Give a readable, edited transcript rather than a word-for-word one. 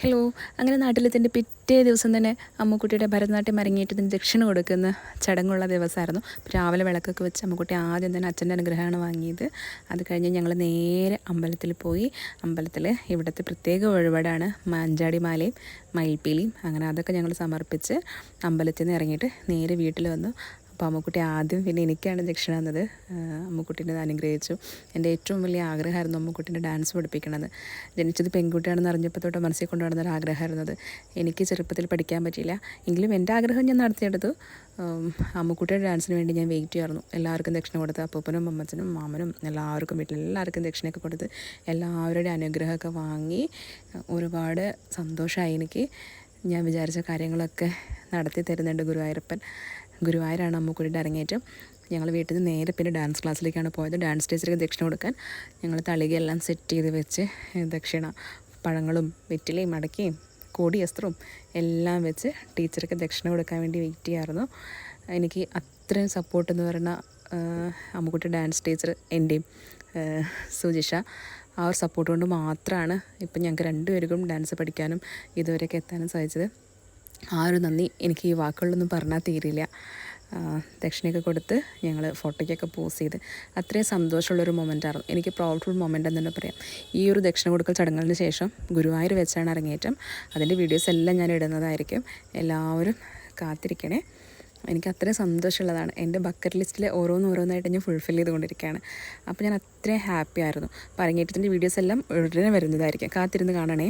Hello. അങ്ങനെ നാട്ടിലെത്തിൻ്റെ പിറ്റേ ദിവസം തന്നെ അമ്മുക്കുട്ടിയുടെ ഭരതനാട്യം അരങ്ങേറ്റത്തിന് ദക്ഷിണ കൊടുക്കുന്ന ചടങ്ങുള്ള ദിവസമായിരുന്നു. രാവിലെ വിളക്കൊക്കെ വെച്ച് അമ്മുക്കുട്ടി ആദ്യം തന്നെ അച്ഛൻ്റെ അനുഗ്രഹമാണ് വാങ്ങിയത്. അത് കഴിഞ്ഞ് ഞങ്ങൾ നേരെ അമ്പലത്തിൽ പോയി. അമ്പലത്തിൽ ഇവിടുത്തെ പ്രത്യേക വഴിപാടാണ് മഞ്ചാടി മാലയും മയിൽപ്പീലിയും. അങ്ങനെ അതൊക്കെ ഞങ്ങൾ സമർപ്പിച്ച് അമ്പലത്തിൽ നിന്ന് ഇറങ്ങിയിട്ട് നേരെ വീട്ടിൽ വന്നു. അപ്പോൾ അമ്മുക്കുട്ടി ആദ്യം, പിന്നെ എനിക്കാണ് ദക്ഷിണ തന്നത്. അമ്മുക്കുട്ടീനെ അനുഗ്രഹിച്ചു. എൻ്റെ ഏറ്റവും വലിയ ആഗ്രഹമായിരുന്നു അമ്മുക്കുട്ടീനെ ഡാൻസ് പഠിപ്പിക്കണത്. ജനിച്ചത് പെൺകുട്ടിയാണെന്ന് അറിഞ്ഞപ്പോൾ തൊട്ട് മനസ്സിൽ കൊണ്ടുവരുന്നൊരു ആഗ്രഹമായിരുന്നത്. എനിക്ക് ചെറുപ്പത്തിൽ പഠിക്കാൻ പറ്റിയില്ല, എങ്കിലും എൻ്റെ ആഗ്രഹം ഞാൻ നടത്തിയെടുത്തു. അമ്മുക്കുട്ടിയുടെ ഡാൻസിന് വേണ്ടി ഞാൻ വെയിറ്റ് ചെയ്യായിരുന്നു. എല്ലാവർക്കും ദക്ഷിണ കൊടുത്ത് അപ്പൂപ്പനും അമ്മച്ചനും മാമനും എല്ലാവർക്കും വീട്ടിലെല്ലാവർക്കും ദക്ഷിണയൊക്കെ കൊടുത്ത് എല്ലാവരുടെ അനുഗ്രഹമൊക്കെ വാങ്ങി ഒരുപാട് സന്തോഷമായി. എനിക്ക് ഞാൻ വിചാരിച്ച കാര്യങ്ങളൊക്കെ നടത്തി തരുന്നുണ്ട് ഗുരുവായൂരാണ് അമ്മുക്കുട്ടിയുടെ അരങ്ങേറ്റം. ഞങ്ങൾ വീട്ടിൽ നിന്ന് നേരെ പിന്നെ ഡാൻസ് ക്ലാസ്സിലേക്കാണ് പോയത്. ഡാൻസ് ടീച്ചർക്ക് ദക്ഷിണ കൊടുക്കാൻ ഞങ്ങൾ തളികയെല്ലാം സെറ്റ് ചെയ്ത് വെച്ച് ദക്ഷിണ പഴങ്ങളും വെറ്റിലയും അടക്കയും കോടിയസ്ത്രവും എല്ലാം വെച്ച് ടീച്ചർക്ക് ദക്ഷിണ കൊടുക്കാൻ വേണ്ടി വെയിറ്റ് ചെയ്യായിരുന്നു. എനിക്ക് അത്രയും സപ്പോർട്ടെന്ന് പറഞ്ഞാൽ അമ്മുക്കുട്ടി ഡാൻസ് ടീച്ചർ എൻ്റെയും സുജിഷ, ആ ഒരു സപ്പോർട്ട് കൊണ്ട് മാത്രമാണ് ഇപ്പം ഞങ്ങൾക്ക് രണ്ടുപേർക്കും ഡാൻസ് പഠിക്കാനും ഇതുവരെയൊക്കെ എത്താനും സാധിച്ചത്. ആ ഒരു നന്ദി എനിക്ക് ഈ വാക്കുകളിലൊന്നും പറഞ്ഞാൽ തീരില്ല. ദക്ഷിണയൊക്കെ കൊടുത്ത് ഞങ്ങൾ ഫോട്ടോയ്ക്കൊക്കെ പോസ്റ്റ് ചെയ്ത് അത്രയും സന്തോഷമുള്ളൊരു മൊമെൻ്റായിരുന്നു. എനിക്ക് പ്രൗഡ്ഫുൾ മൊമെൻ്റ് എന്ന് തന്നെ പറയാം. ഈ ഒരു ദക്ഷിണ കൊടുക്കൽ ചടങ്ങുകളിന് ശേഷം ഗുരുവായൂർ വെച്ചാണ് അരങ്ങേറ്റം. അതിൻ്റെ വീഡിയോസ് എല്ലാം ഞാൻ ഇടുന്നതായിരിക്കും. എല്ലാവരും കാത്തിരിക്കണേ. എനിക്ക് അത്രയും സന്തോഷമുള്ളതാണ്. എൻ്റെ ബക്കറ്റ് ലിസ്റ്റിൽ ഓരോന്നായിട്ട് ഞാൻ ഫുൾഫിൽ ചെയ്തുകൊണ്ടിരിക്കുകയാണ്. അപ്പോൾ ഞാൻ അത്രയും ഹാപ്പി ആയിരുന്നു. അപ്പോൾ അരങ്ങേറ്റത്തിൻ്റെ വീഡിയോസ് എല്ലാം ഉടനെ വരുന്നതായിരിക്കും. കാത്തിരുന്ന് കാണണേ.